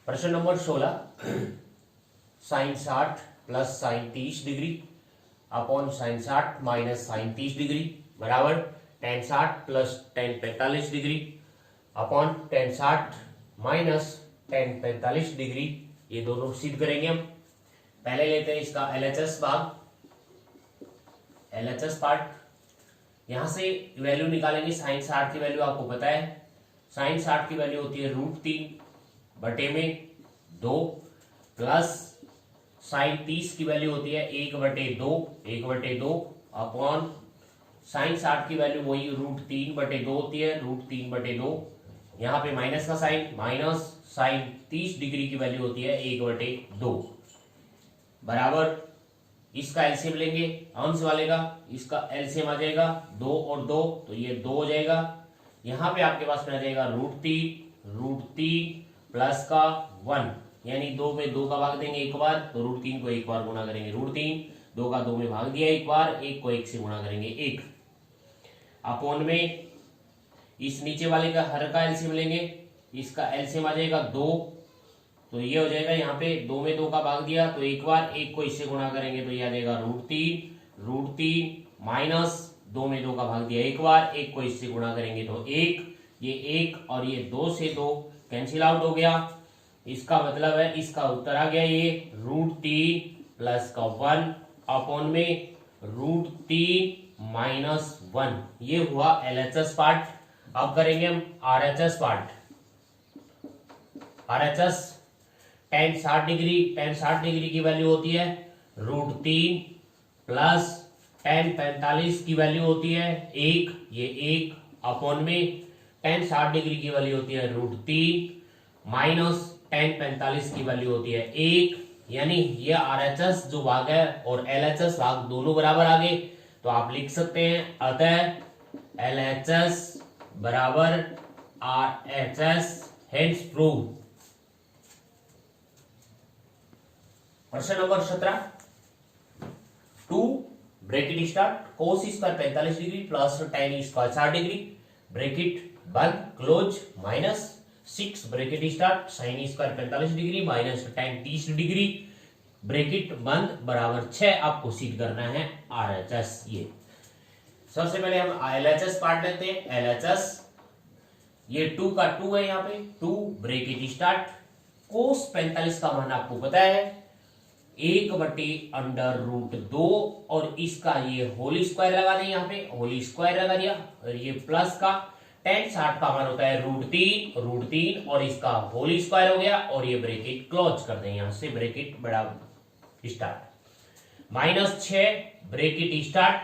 प्रश्न number 16 sine 60 plus sine 30 degree upon sine 60 minus sine 30 degree बराबर tan 60 plus tan 45 degree upon tan 60 minus tan 45 degree. ये दोनों सिद्ध करेंगे हम। पहले लेते हैं इसका एलएचएस भाग, एलएचएस पार्ट। यहां से वैल्यू निकालेंगे। साइन 60 की वैल्यू आपको पता है, साइन 60 की वैल्यू होती है √3 बटे में 2 प्लस साइन 30 की वैल्यू होती है 1/2 अपॉन साइन 60 की वैल्यू वही √3 बटे 2 होती है, √3 बटे 2। यहाँ पे माइनस का साइन, माइनस साइन 30 डिग्री की वैल्यू होती है 1/2 बराबर। इसका एलसीएम लेंगे अंश वाले का, इसका एलसीएम आ जाएगा 2 और 2 तो ये 2 हो जाएगा। यहाँ पे आपके पास में आ जाएगा √3 प्लस का 1, यानी 2 में 2 का भाग देंगे एक बार तो √3 को एक बार गुणा करेंगे √3, 2 का 2 में भाग दिया एक बार, 1 को 1 से गुणा करेंगे 1 अपॉन में इस नीचे वाले का हर का एलसीएम लेंगे। इसका एलसीएम आ जाएगा 2 तो ये हो जाएगा, यहाँ पे 2 में 2 का भाग दिया तो एक बार, 1 को इससे गुणा करेंगे तो ये आ जाएगा √3 माइनस 2 में 2 का भाग दिया एक बार, 1 को इससे गुणा करेंगे तो 1, ये 1 और ये 2 से 2 कैंसिल आउट हो गया। इसका मतलब है इसका उत्तर आ गया ये √3 प्लस का 1 अपॉन में √3 माइनस 1। ये हुआ एलएचएस पार्ट। अब करेंगे हम RHS part. RHS ten 60 degree की वैल्यू होती है √3 प्लस टेन 45 की वैल्यू होती है 1, ये 1 अपॉन में टेन 60 डिग्री की वैल्यू होती है √3 माइनस टेन 45 की वैल्यू होती है 1, यानी ये आरएचएस जो भाग है और एलएचएस भाग दोनों बराबर आ गए। तो आप लिख सकते हैं अतः एलएचएस बराबर आरएचएस, हेंस प्रूव। प्रश्न number 17 2 bracket start cos square 45 degree plus tan square 60 degree bracket बंद close minus 6 bracket start sine square 45 degree minus tan 30 degree bracket बंद बराबर 6। आपको सिद्ध करना है आरएचएस। ये सबसे पहले हम एलएचएस पार्ट लेते हैं। एलएचएस ये 2 का 2 है, यहाँ पे 2 ब्रैकेट स्टार्ट कोस 45 का मान आपको पता है 1/√2 और इसका ये होल स्क्वायर लगा दें, यहाँ पे होल स्क्वायर लगा दिया और ये प्लस का टेन 60 का मान होता है √3 और इसका होल स्क्वायर हो गया और ये ब्रैकेट क्लोज कर दें, यहां से ब्रैकेट बड़ा स्टार्ट माइनस 6 ब्रैकेट स्टार्ट।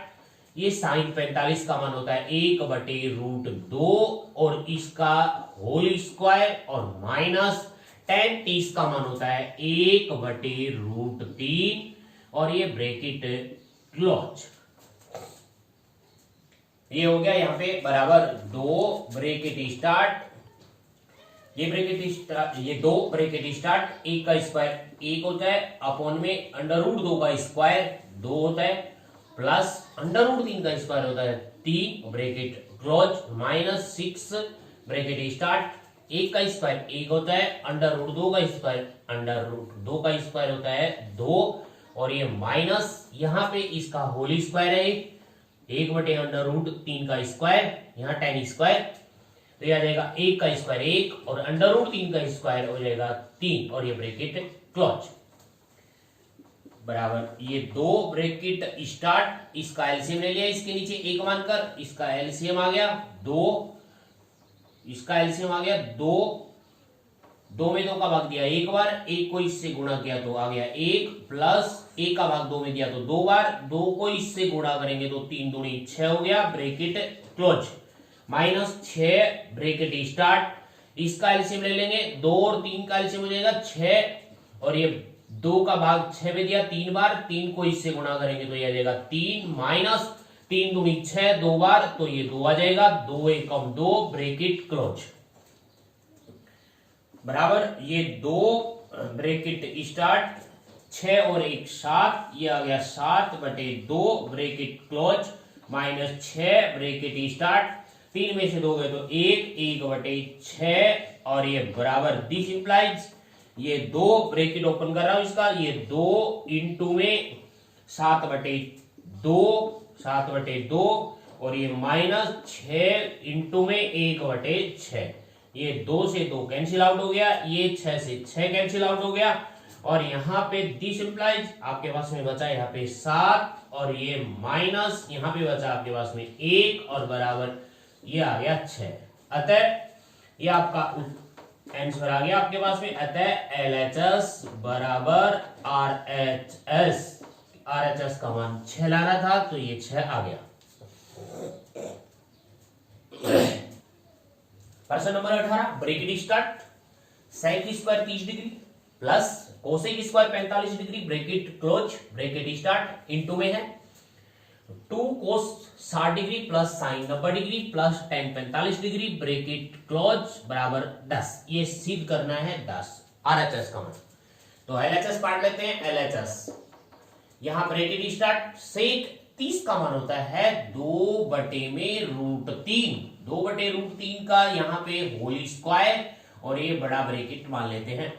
ये साइन 45 का मान होता है 1/√2 और इसका होल स्क्वायर और माइनस टेन 30 का मान होता है 1/√3 और ये ब्रैकेट क्लोज। ये हो गया यहाँ पे बराबर 2 ब्रैकेट स्टार्ट, ये ब्रैकेट स्टार्ट, ये 2 ब्रैकेट स्टार्ट 1 का स्क्वायर 1 होता है अपॉन में √2 का स्क्वायर 2 होता है प्लस √3 का स्क्वायर होता है 3 bracket close minus 6 bracket start 1 का स्क्वायर 1 होता है, √2 का स्क्वायर √2 का स्क्वायर होता है 2 और ये माइनस यहाँ पे इसका होल स्क्वायर है 1/√3 का स्क्वायर, यहाँ टेन स्क्वायर तो यह आ जाएगा 1 का स्क्वायर 1 और √3 का स्क्वायर हो जाएगा 3 और ये ब्रैकेट क्लोज बराबर ये 2 ब्रैकेट स्टार्ट। इसका एलसीएम ले लिया इसके नीचे 1 मानकर, इसका एलसीएम आ गया 2, इसका एलसीएम आ गया 2 में 2 का भाग दिया एक बार, 1 को इससे गुणा किया तो आ गया 1 प्लस 1 का भाग 2 में दिया तो 2 बार, 2 को इससे गुणा करेंगे तो 3 दूनी 6 हो गया bracket close minus 6 bracket start. इसका एलसीएम ले लेंगे 2 और 3 का एलसीएम हो जाएगा 6 और ये 2 का भाग 6 में दिया 3 बार, 3 को इससे गुणा करेंगे तो ये आ जाएगा 3 माइनस 3 दूनी 6 2 बार तो ये 2 आ जाएगा, 2 एकम 2 ब्रैकेट क्लोज बराबर ये 2 ब्रैकेट स्टार्ट 6 और 1 7, ये आ गया 7/2 bracket close minus 6 bracket start 3 में से 2 गए तो 1 1/6 और ये बराबर दिस इंप्लाइज ये 2 ब्रैकेट ओपन कर रहा हूं इसका, ये 2 इंटू में 7/2 7/2 और ये -6 इंटू में 1/6। ये 2 से 2 कैंसिल आउट हो गया, ये 6 से 6 कैंसिल आउट हो गया और यहाँ पे दिस इंप्लाइज आपके पास में बचा यहाँ पे 7 और ये माइनस यहाँ पे बचा आपके पास में 1 और बराबर ये आ गया 6। अतः ये आपका आंसर आ गया आपके पास में। अतः LHS बराबर RHS, RHS का मान 6 लाना था तो ये 6 आ गया। प्रश्न number 18, bracket start sine square 30 degree plus cosec square 45 degree bracket close bracket start into में है 2 कोस 60 degree plus sign 90 degree plus tan 45 degree bracket close बराबर 10। ये सिद्ध करना है 10 RHS का मान। तो LHS पार्ट लेते हैं। LHS यहां ब्रैकेट स्टार्ट सेक 30 का मान होता है 2/√3, 2/√3 का यहाँ पे होल स्क्वायर और ये बड़ा ब्रैकेट मान लेते हैं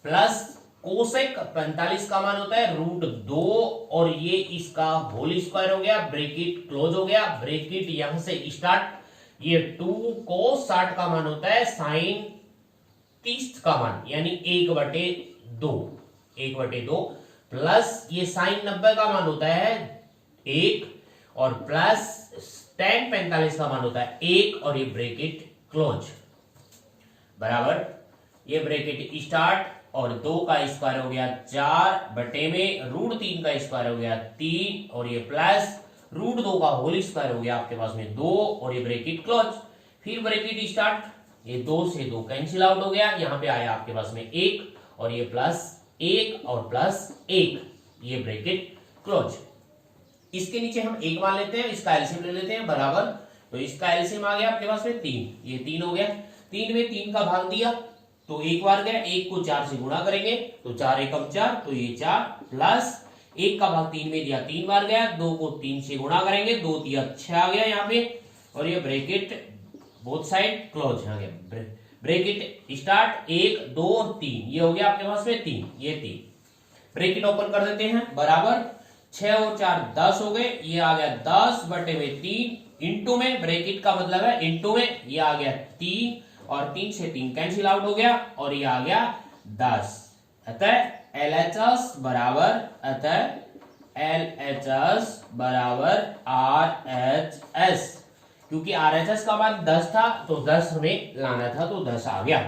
प्लस कोसेक 45 का मान होता है √2 और ये इसका होल स्क्वायर हो गया, ब्रैकेट क्लोज हो गया, ब्रैकेट यहां से स्टार्ट। ये 2 cos 60 का मान होता है साइन 30 का मान यानी 1/2 प्लस ये साइन 90 का मान होता है 1 और प्लस tan 45 का मान होता है 1 और ये ब्रैकेट क्लोज बराबर ये ब्रैकेट स्टार्ट और 2 का स्क्वायर हो गया 4/√3 का स्क्वायर हो गया 3 और ये प्लस √2 का होल स्क्वायर हो गया आपके पास में 2 और ये ब्रैकेट क्लोज। फिर ब्रैकेट स्टार्ट, ये 2 से 2 कैंसिल आउट हो गया, यहाँ पे आया आपके पास में 1 और ये प्लस 1 और प्लस 1 ये ब्रैकेट क्लोज। इसके नीचे हम 1 मान लेते हैं, इसका एलसीएम ले लेते हैं बराबर। तो इसका एलसीएम आ गया आपके पास में 3, ये 3 हो गया। 3 में 3 का भाग दिया तो 1 बार गया, 1 को 4 से गुणा करेंगे तो 4 एकम 4 तो ये 4 प्लस 1 का भाग 3 में दिया 3 बार गया, 2 को 3 से गुणा करेंगे 2 3 6 आ गया यहाँ पे और ये ब्रैकेट बोथ साइड क्लोज आ गया। ब्रैकेट स्टार्ट 1 2 3 ये हो गया आपके पास में 3, ये 3 ब्रैकेट ओपन कर देते हैं बराबर 6 और 4 10 हो गए, ये आ गया 10/3 इंटू में ब्रैकेट का मतलब है इंटू में ये आ गया 3 और 3 से 3 कैंसिल आउट हो गया और ये आ गया 10। अतः LHS बराबर RHS, क्योंकि RHS का मान 10 था तो 10 हमें लाना था तो 10 आ गया।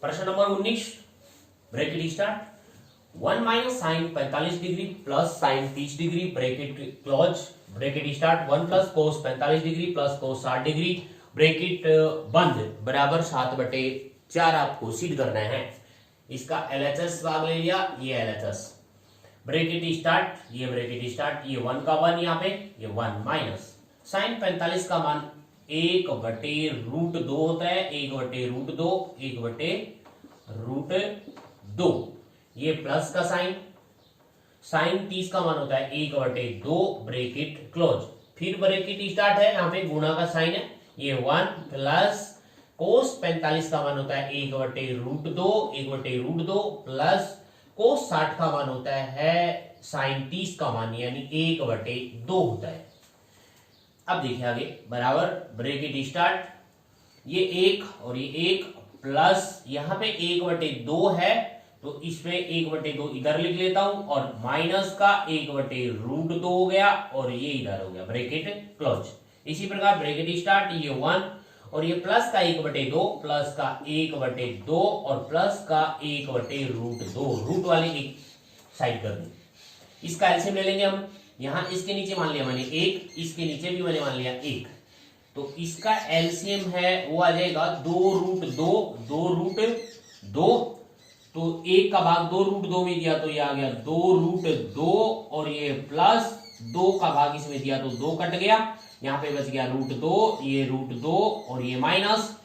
प्रश्न number 19, bracket start 1 minus sine 45 degree plus sine 30 degree bracket close bracket start 1 plus cos 45 degree plus cos 60 degree bracket बंद बराबर 7/4 आपको सिद्ध करना है। इसका LHS भाग ले लिया, ये LHS ब्रैकेट स्टार्ट, ये ब्रैकेट स्टार्ट, ये 1 का 1 यहाँ पे ये 1 माइनस साइन 45 का मान 1/√2 होता है, 1/√2 1/√2 ये प्लस का साइन, साइन 30 का मान होता है 1/2 ब्रैकेट क्लोज। फिर ब्रैकेट स्टार्ट है, यहाँ पे गुणा का साइन है, ये 1 प्लस कोस 45 का मान होता है 1/√2 प्लस कोस 60 का मान होता है साइन 30 का मान यानी 1/2 होता है। अब देखिए आगे बराबर ब्रैकेट स्टार्ट, ये 1 और ये 1 प्लस यहाँ पे 1/2 है तो इसमें 1/2 इधर लिख लेता हूं और माइनस का 1/√2 हो गया और ये इधर हो गया ब्रैकेट क्लोज। इसी प्रकार ब्रैकेट स्टार्ट, ये 1 और ये प्लस का 1/2 प्लस का 1/2 और प्लस का 1/√2 रूट वाली एक साइड कर दी। इसका एलसीएम ले लेंगे हम, यहां इसके नीचे मान लिया मैंने 1, इसके नीचे भी मैंने मान लिया 1, तो इसका एलसीएम है वो आ जाएगा 2√2 तो 1 का भाग 2√2 में दिया तो ये आ गया 2√2 और ये प्लस 2 का भाग इसमें दिया तो 2 कट गया, यहाँ पे बच गया √2, ये √2 और ये माइनस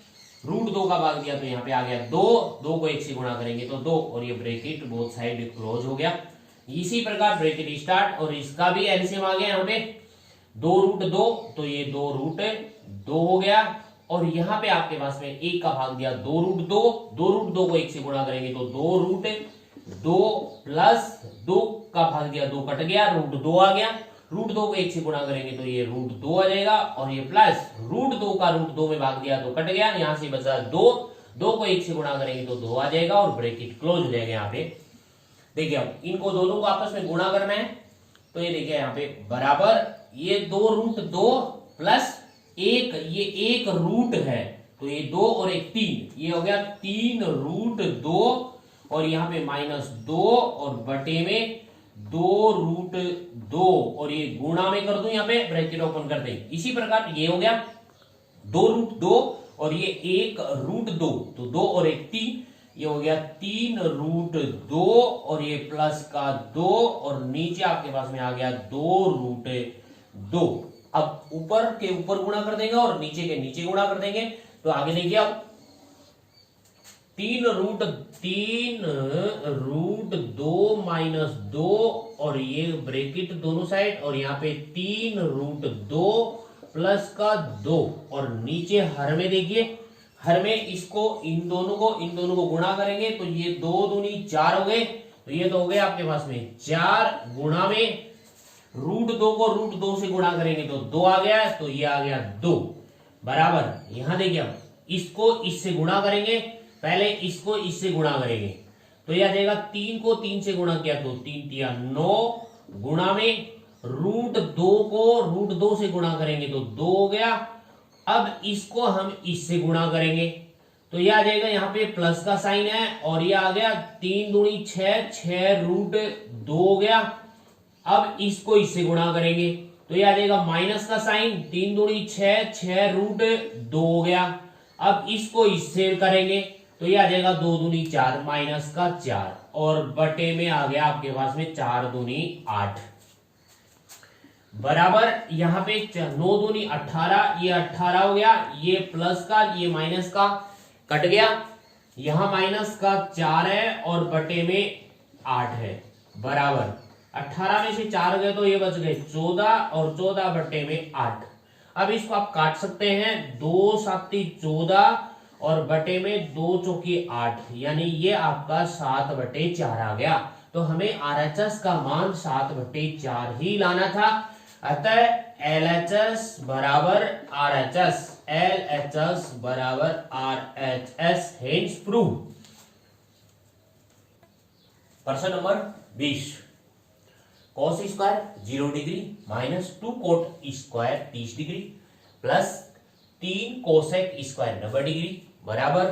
√2 का भाग दिया तो यहाँ पे आ गया 2 को 1 से गुणा करेंगे तो 2 और ये ब्रैकेट बोथ साइड क्लोज हो गया। इसी प्रकार ब्रैकेट स्टार्ट और इसका भी एलसीएम आ गया यहाँ पे 2√2 तो ये 2√2 हो गया और यहाँ पे आपके पास में 1 का भाग दिया 2√2, 2√2 को 1 से गुणा करेंगे तो 2√2 प्लस 2 का भाग दिया 2 कट गया, √2 आ गया, √2 को 1 से गुणा करेंगे तो ये √2 आ जाएगा, और ये प्लस √2 का √2 में भाग दिया तो कट गया, यहाँ से बचा 2, 2 को 1 से गुणा करेंगे तो 2 आ जाएगा और ब्रैकेट क्लोज हो जाएगा। यहाँ पे देखिए अब इनको दोनों को आपस में गुणा करना है, तो ये देखिए यहाँ पे बराबर ये 2√2 प्लस 1, ये 1 रूट है तो ये 2 और 1 3, ये हो गया 3√2 और यहाँ पे -2 और बटे में 2√2 और ये गुणा में कर दूं, यहाँ पे ब्रैकेट ओपन कर दें। इसी प्रकार ये हो गया 2√2 और ये 1√2, तो 2 और 1 3, ये हो गया 3√2 और ये प्लस का 2 और नीचे आपके पास में आ गया 2√2। अब ऊपर के ऊपर गुणा कर देंगे और नीचे के नीचे गुणा कर देंगे, तो आगे देखिए अब 3√2 -2 और ये ब्रैकेट दोनों साइड और यहाँ पे 3√2 प्लस का 2 और नीचे हर में देखिए, हर में इसको इन दोनों को गुणा करेंगे तो ये 2 दूनी 4 हो गए, तो ये तो हो गए आपके पास में 4 गुणा में √2 को √2 से गुणा करेंगे तो 2 आ गया, तो ये आ गया 2 बराबर। यहां देखिए अब इसको इससे गुणा करेंगे, पहले इसको इससे गुणा करेंगे तो यह आ जाएगा 3 को 3 से गुणा किया तो 3 तिया 9 गुणा में √2 को √2 से गुणा करेंगे तो 2 हो गया। अब इसको हम इससे गुणा करेंगे तो यह आ जाएगा, यहाँ पे प्लस का साइन है और यह आ गया 3 दूनी 6, 6√2 हो गया। अब इसको इससे गुणा करेंगे तो यह आ जाएगा माइनस का साइन, 3 दूनी 6, 6√2 हो गया। अब इसको इससे करेंगे तो यह आ जाएगा 2 दूनी 4 माइनस का 4 और बटे में आ गया आपके पास में 4 दूनी 8 बराबर। यहाँ पे 9 दूनी 18, ये 18 हो गया, ये प्लस का ये माइनस का कट गया, यहाँ माइनस का 4 है और बटे में 8 है बराबर। 18 में से 4 गए तो ये बच गए 14 और 14 बटे में 8। अब इसको आप काट सकते हैं, 2 7 14 और बटे में 2 चौकी 8, यानी ये आपका 7 बटे 4 आ गया। तो हमें RHS का मान 7 बटे 4 ही लाना था, अतः LHS बराबर RHS, LHS बराबर RHS हेंस प्रूव। प्रश्न number 20, cos square 0 degree -2 cot square 30 degree plus 3 cosec square 90 degree बराबर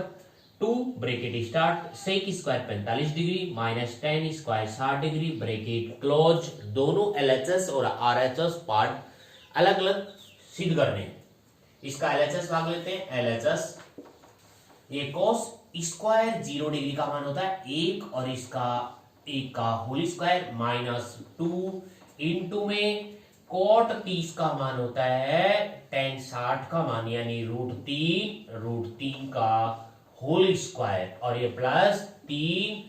2 bracket start sec square 45 degree -10 square 60 degree bracket close. दोनों LHS और RHS पार्ट अलग अलग सिद्ध करने हैं। इसका LHS भाग लेते हैं। LHS ये cos स्क्वायर 0 डिग्री का मान होता है 1 और इसका 1 का होल स्क्वायर -2 इंटू में कोट 30 का मान होता है tan 60 का मान यानी √3 का होल स्क्वायर और ये प्लस 3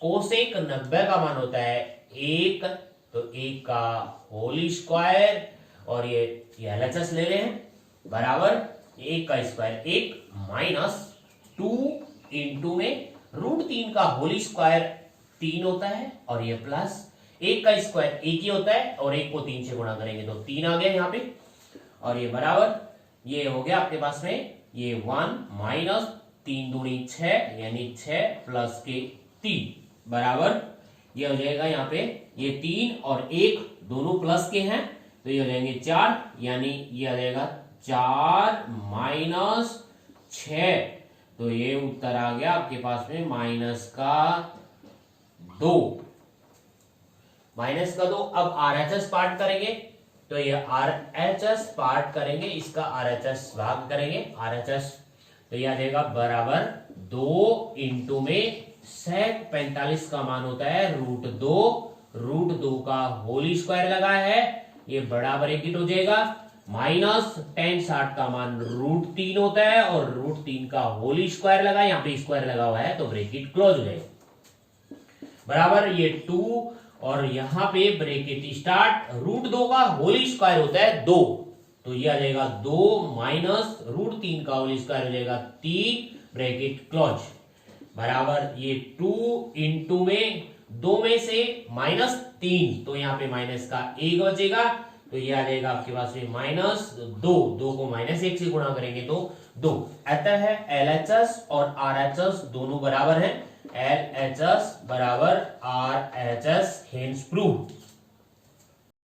कोसेक 90 का मान होता है 1, तो 1 का होल स्क्वायर और ये LHS ले रहे हैं बराबर 1 का स्क्वायर 1 -2 इंटू में √3 का होल स्क्वायर 3 होता है और ये प्लस 1 का स्क्वायर 1 ही होता है और 1 को 3 से गुणा करेंगे तो 3 आ गया यहाँ पे और ये बराबर ये हो गया आपके पास में ये 1 -3 दूनी 6 यानी 6 प्लस के 3 बराबर ये हो जाएगा यहाँ पे ये 3 और 1 दोनों प्लस के हैं तो ये हो जाएंगे 4 यानी ये आ जाएगा 4 -6 तो ये उत्तर आ गया आपके पास में -2 अब RHS पार्ट करेंगे तो ये RHS पार्ट करेंगे, इसका RHS भाग करेंगे RHS तो ये आ जाएगा बराबर 2 इंटू में सेक 45 का मान होता है √2 का होल स्क्वायर लगा है ये बड़ा ब्रैकेट हो जाएगा -tan 60 का मान √3 होता है और √3 का होल स्क्वायर लगा, यहाँ पे स्क्वायर लगा हुआ है तो ब्रैकेट क्लोज हो जाएगा बराबर ये 2 और यहाँ पे ब्रैकेट स्टार्ट √2 का होल स्क्वायर होता है 2 तो ये आ जाएगा 2 माइनस √3 का होल स्क्वायर हो जाएगा 3 ब्रैकेट क्लोज बराबर ये 2 इंटू में 2 में से -3 तो यहाँ पे माइनस का 1 बचेगा तो ये आ जाएगा आपके पास में -2 2 को -1 से गुणा करेंगे तो 2 अतः है LHS और RHS दोनों बराबर हैं LHS बराबर RHS हेंस प्रूव।